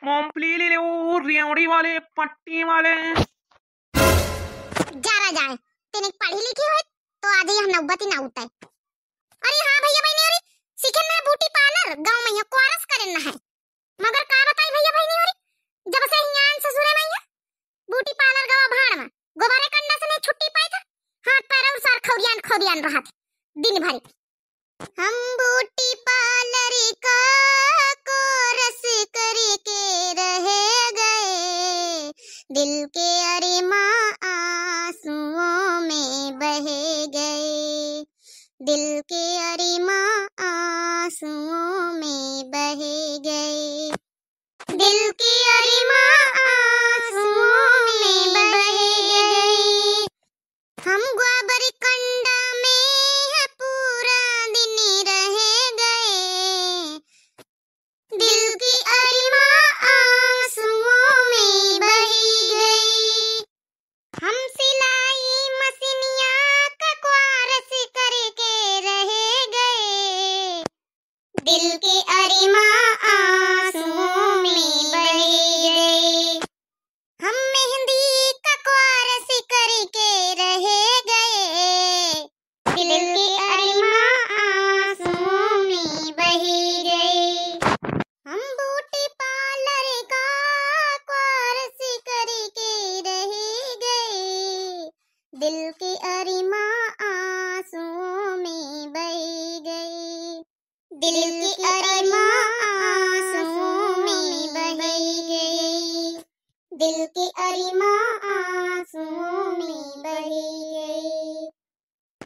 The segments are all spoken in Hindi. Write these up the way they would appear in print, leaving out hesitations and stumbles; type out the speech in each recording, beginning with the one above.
मूंगफली ले लो, रेवड़ी वाले, पट्टी वाले। जरा जाए तेने पढ़ी लिखी हो तो आज यह नौबती ना उठाए। अरे हाँ भैया बहनी, अरे सीखन में ब्यूटी पार्लर गांव में कोर्स करना है, मगर का बताई भैया बहनी, अरे जब से हियान ससुरे में ब्यूटी पार्लर गवा भाड़ में गोबारे कंडा से नहीं छुट्टी पाई था, हाथ पैर और सर खौरियान खौरियान रहा था दिन भर। हम ब्यूटी पार्लर का कोर्स करके रह गए, दिल के अरिमां आंसुओं में बह गए, दिल के अरिमां आंसुओं में बह गए, दिल के अरिमां आंसुओं में बह गए। हम ग्वाबर कंडा में पूरा दिन रह गए, दिल की अरिमां आंसुओं में बह गई। हम सिलाई मशीनिया का कोर्स करके रह गए, दिल की अरिमां आंसुओं में बह गई। हम मेहंदी का कोर्स करके रह गए, दिल की अरिमां आंसुओं में बह गई। हम ब्यूटी पार्लर का कोर्स करके रह गए, दिल की अरिमां आंसुओं में बह गई, दिल की अरिमां आंसुओं में बह गई, दिल की अरिमां आंसुओं में बह गई।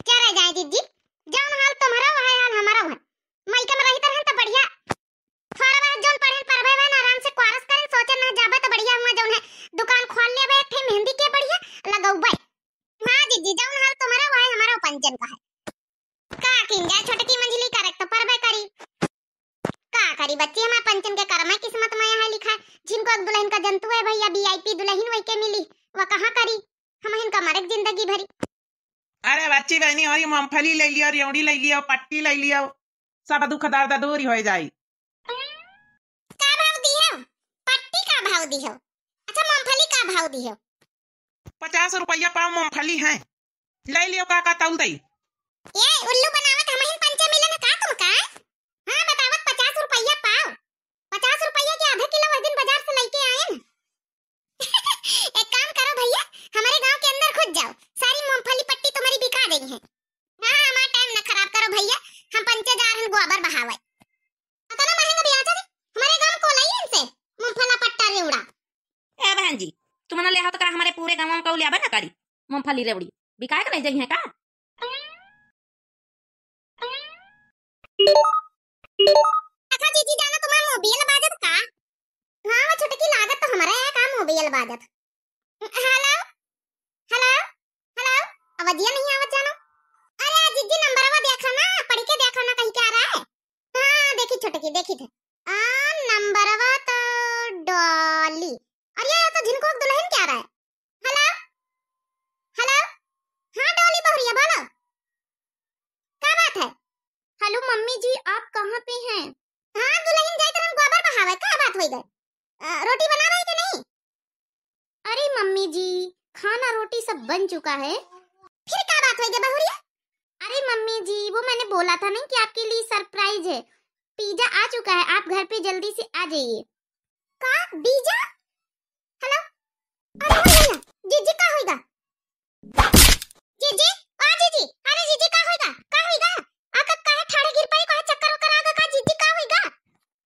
क्या रह जाए दीदी, जान हाल तुम्हारा वह हाल हमारा वह माइका में रही तरह तो बढ़िया थोड़ा बहुत जोन पढ़े पढ़वे में आराम से कोर्स करें, सोचे ना जाबे तो बढ़िया हुआ जोन है दुकान खोल लेबे एक ठे मेहंदी के बढ़िया लगौबे। हां दीदी, जान हाल तुम्हारा वह हमारा पंचन का है, का किंगा छोटकी मंजिली करे तो पढ़वे करी, का करी बच्ची हमारा पंचन के कर में किस्मत में है लिखा है, जिनको एक दुल्हन का जंतु है भैया वीआईपी दुल्हन वही के मिली, वह कहां करी हम इनका मरक जिंदगी भरी। अरे बच्ची बहनी, और मूंगफली ले लियो, रेवड़ी ले लियो, पट्टी ले लियो, सब दुख दर्द दूर हो जाए। का भाव दी हो? पट्टी का भाव दी हो? अच्छा मूंगफली का भाव दी हो? 50 रुपया पाव मूंगफली है, ले लियो। का तौल दई? ये उल्लू बनावत हम हिन पंचे मिले ना का तुम का? हां बतावत 50 रुपया पाव, 50 रुपया के आधा किलो उस दिन बाजार से लेके आए ना। एक काम करो भैया, हमारे गांव के अंदर घुस जाओ, सारी मूंगफली पट्टी तुम्हारी बिका गई है। हां हमारा टाइम ना खराब करो भैया, हम पंचे जा रहे हैं गोबर बहावे। पता ना महंगा भी आता है हमारे गांव को लाई इनसे मूंगफला पट्टा रेवड़ा। ए बहन जी, तुम ना ले आओ तो करा हमारे पूरे गांव में को ले आबे ना करी मूंगफली रेवड़ी बिकाए का नहीं जगह है का? अच्छा जीजी जाना तुम्हारा मोबाइल बाजत का? हां वो छोटकी लागत तो हमारा है का मोबाइल बाजत। हेलो हेलो हेलो, आवाज़िया नहीं आवत जानो। अरे जीजी नंबरवा देखा ना, पढ़ के देखा ना कहीं क्या आ रहा है। हां देखी छोटकी देखी थे नंबरवा तो डॉली, अरे ये तो जिनको दुल्हन क्या रहा है। हेलो हेलो, हां डॉली बहुरिया बोलो, क्या बात है? हेलो मम्मी जी, आप कहाँ पे हैं? हाँ दुल्हन जाई तरन गोबर बहावे, क्या बात होई गई? रोटी बना रही कि नहीं? अरे मम्मी जी, खाना रोटी सब बन चुका है। फिर क्या बात होई गई बहुरिया? अरे मम्मी जी, वो मैंने बोला था नहीं कि आपके लिए सरप्राइज है, पिज्जा आ चुका है, आप घर पे जल्दी से आ जाइए। का पिज्जा? हेलो अरे भैया जीजी का होईगा? जीजी आ जीजी, अरे जीजी का होईगा? का होईगा? आका काहे ठाड़े गिर पड़ी, काहे चक्कर वक्कर आगा का जीजी का होईगा?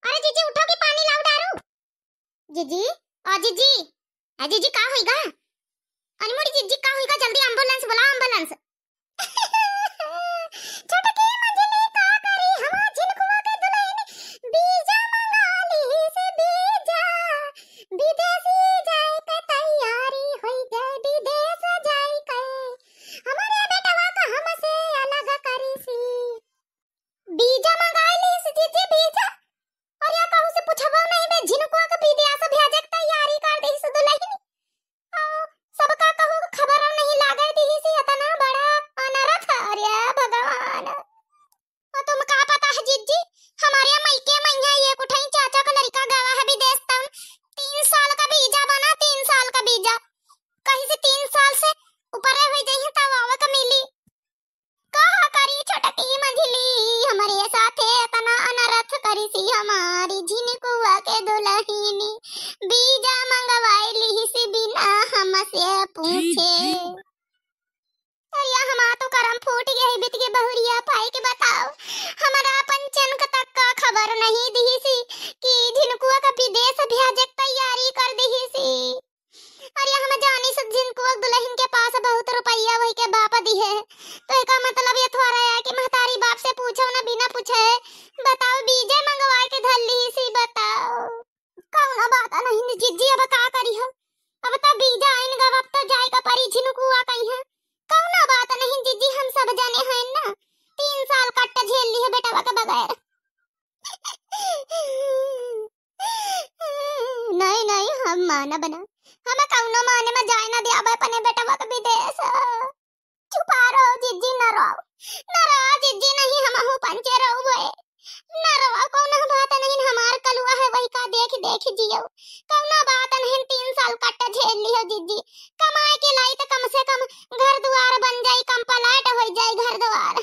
अरे जीजी उठो कि पानी लाओ डारू। जीजी आ जीजी, आ जीजी का होईगा? अरे मोरी जीजी का होईगा, जल्दी एम्बुलेंस बुलाओ एम्बुलेंस। छोटकी मंजिली का करी हम जिनकुआ के दुल्हन, बीजा मंगा ली से बीजा, विदेशी जाए के तैयारी होई गई, विदेश जाए के हमारे बेटवा का हमसे अलग करी सी। बीजा मंगा ली से जीजी बीजा, और या कहू से पूछबो नहीं बे जिनकुआ के विदेश भेजे के तैयारी कर दी से दुल्हन। सबका कहू खबर नहीं लागे दी से इतना बड़ा रही सी हमारी झिनकुआ के दुल्हनी, बीजा मंगवाई ली सी बिना हमसे पूछे। अरे हमारा तो करम फूट गया है, बीत के बहुरिया पाई के बताओ, हमारा पंचन का तक का खबर नहीं दी सी कि झिनकुआ का विदेश भेजे तैयारी कर दी सी। अरे हम जानी से झिनकुआ दुल्हन के पास बहुत रुपया वही के बाप दी है, तो इसका मतलब ये थोड़ा है कि महतारी बाप से पूछो ना बिना पूछे, बताओ बीजे मंगवा के धर ली सी। बताओ कौन बात नहीं जिज्जी, अब का करी हो, अब तो बीजा आइन गव, अब तो जाएगा परी झिनकुआ कहीं है, कौन बात नहीं जिज्जी, हम सब जाने हैं ना, 3 साल कट्टा झेल ली है बेटा के बगैर। नहीं नहीं हम माना बना, हम कौनो माने में जाए ना दिया अपने बेटा के विदेश। छुपा रहो जिज्जी, न रहो जिज्जी, नहीं हम हूँ पंचे रहो भए, न रहो कौनो बात नहीं, हमार कलुआ है वही का देख देख जियो, कौनो बात नहीं, 3 साल कट्टा झेल लियो जिज्जी, कमाए के लाई तो कम से कम घर द्वार बन जाई, कम पलाट हो जाई घर द्वार।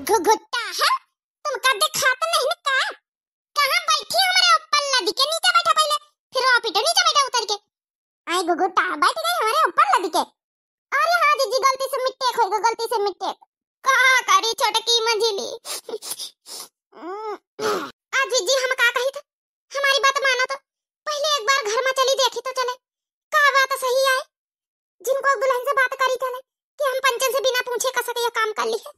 घुघुट्टा है तुम कदे खाते नहीं ना का, कहां बैठी हमारे ऊपर लदी के नीचे बैठा, पहले फिर आप इधर नीचे बैठा उतर के, आई घुघुट्टा बैठ गई हमारे ऊपर लदी के। अरे हाँ जीजी गलती से मिस्टेक हो गई, गलती से मिस्टेक, कहा करी छोटकी मंझिली। आज जीजी हम का कही था, हमारी बात मानो तो पहले एक बार घर में चली देखी तो चले, का बात सही आए, जिनको दुल्हन से बात करी चले कि हम पंचन से बिना पूछे का सके ये काम कर ली है।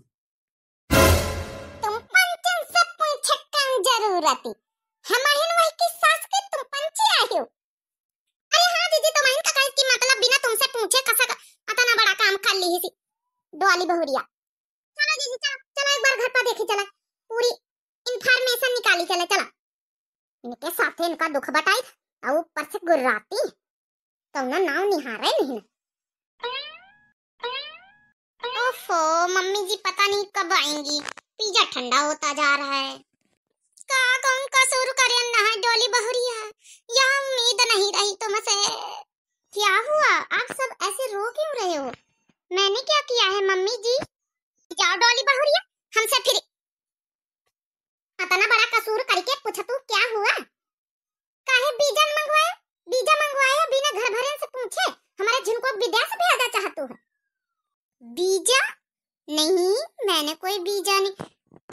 तुम पंचन से पूछे काम जरूरती, हम आहिन वही की सास के तुम पंचे आए हो। अरे हाँ जीजी तुम आहिन का कहे कि मतलब बिना तुमसे पूछे का सका इतना बड़ा काम कर ली है डोली बहुरिया। चलो जीजी चलो चलो एक बार घर पर देखी चला, पूरी इंफॉर्मेशन निकाली चले, चला इनके साथ इनका दुख बताई और ऊपर से गुर्राती कौना नाव निहारे नहीं। ओफो मम्मी जी पता नहीं कब आएंगी, पिज्जा ठंडा होता जा रहा है, का कौन कसूर करे ना डोली बहुरिया, यह उम्मीद नहीं रही तुमसे। क्या हुआ आप सब ऐसे रो क्यों रहे हो, मैंने क्या किया है मम्मी जी, जाओ डोली बहुरिया हमसे फिर इतना बड़ा कसूर करके पूछा तू क्या हुआ, काहे बीजा मंगवाया बिना घर भरन से पूछे, हमारे जिनको विदेश भेजा चाहतू है। बीजा नहीं, मैंने कोई बीजा नहीं,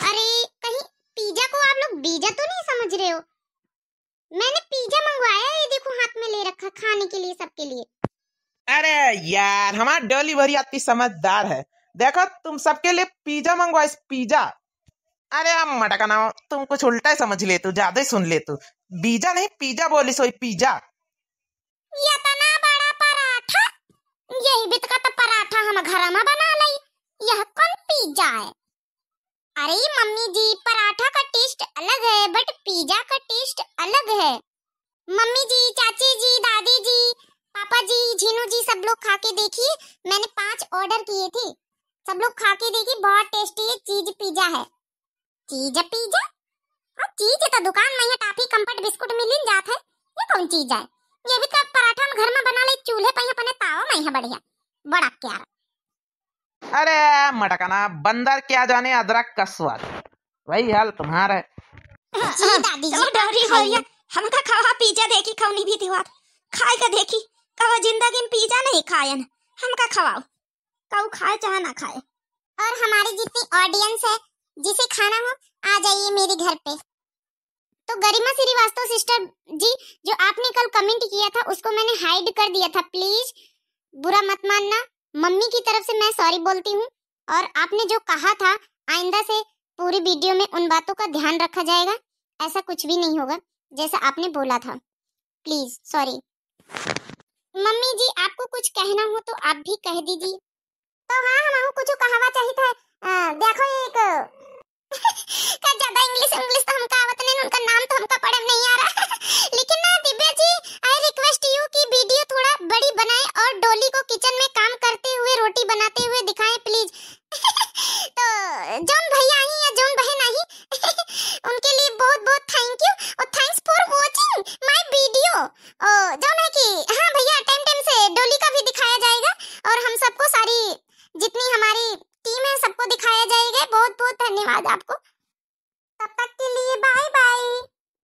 अरे कहीं पिज्जा को आप लोग बीजा तो नहीं समझ रहे हो, मैंने पिज्जा मंगवाया, ये देखो हाथ में ले रखा खाने के लिए सबके लिए। अरे यार हमारा डोली भरी आती समझदार है, देखो तुम सबके लिए पिज्जा मंगवाई, पिज्जा। अरे अब मटका ना तुम कुछ उल्टा ही समझ ले, तू ज्यादा ही सुन ले, तू बीजा नहीं पिज्जा बोली, सोई पिज्जा। इतना बड़ा पराठा, यही बित का तो पराठा हम घर में बना ली, यह कौन पिज्जा है। अरे मम्मी जी पराठा का टेस्ट अलग है बट पिज्जा का टेस्ट अलग है। मम्मी जी, चाची जी, दादी जी, पापा जी, झीनू जी सब लोग खा के देखिए, मैंने 5 ऑर्डर किए थे, सब लोग खा के देखिए, बहुत टेस्टी है, चीज पिज्जा है। चीज पिज्जा? हाँ चीज तो दुकान में टाफी कंफर्ट बिस्कुट मिल जात है, ये कौन चीज है, ये भी तो पराठा हम घर में बना ले, चूल्हे पे अपने तावा में है, बढ़िया बड़ा प्यारा। अरे मटकाना बंदर क्या जाने अदरक का स्वाद, वही हाल तुम्हारा। जी दादी जी डोरी भैया हमका खावा पिज्जा देखी खौनी भी दिवात खाए का देखी, कहो जिंदगी में पिज्जा नहीं खायन, हमका खवाओ, कहो खाए चाहे ना खाए। और हमारी जितनी ऑडियंस है जिसे खाना हो आ जाइए मेरे घर पे। तो गरिमा श्रीवास्तव सिस्टर जी जो आपने कल कमेंट किया था उसको मैंने हाइड कर दिया था, प्लीज बुरा मत मानना, मम्मी की तरफ से मैं सॉरी बोलती हूँ। और आपने जो कहा था आइंदा से पूरी वीडियो में उन बातों का ध्यान रखा जाएगा, ऐसा कुछ भी नहीं होगा जैसा आपने बोला था, प्लीज सॉरी। मम्मी जी आपको कुछ कहना हो तो आप भी कह दीजिए। तो हाँ हम कुछ कहवा चाहिए था, देखो एक का ज्यादा इंग्लिश तो हमका आवत नहीं, उनका नाम तो हमका पढ़ने नहीं आ रहा लेकिन ना Divya ji I request you कि वीडियो थोड़ा बड़ी बनाएं और डोली को किचन में काम करते हुए रोटी बनाते हुए दिखाएं प्लीज तो जोन भैया आई या जोन बहन आई उनके लिए बहुत बहुत थैंक यू और thanks for watching my video. जो है कि हाँ भैया टाइम से डोली का भी दिखाया जाएगा और हम सबको सारी जितनी हमारी टीम है सबको दिखाया जाएगा। बहुत बहुत धन्यवाद आपको।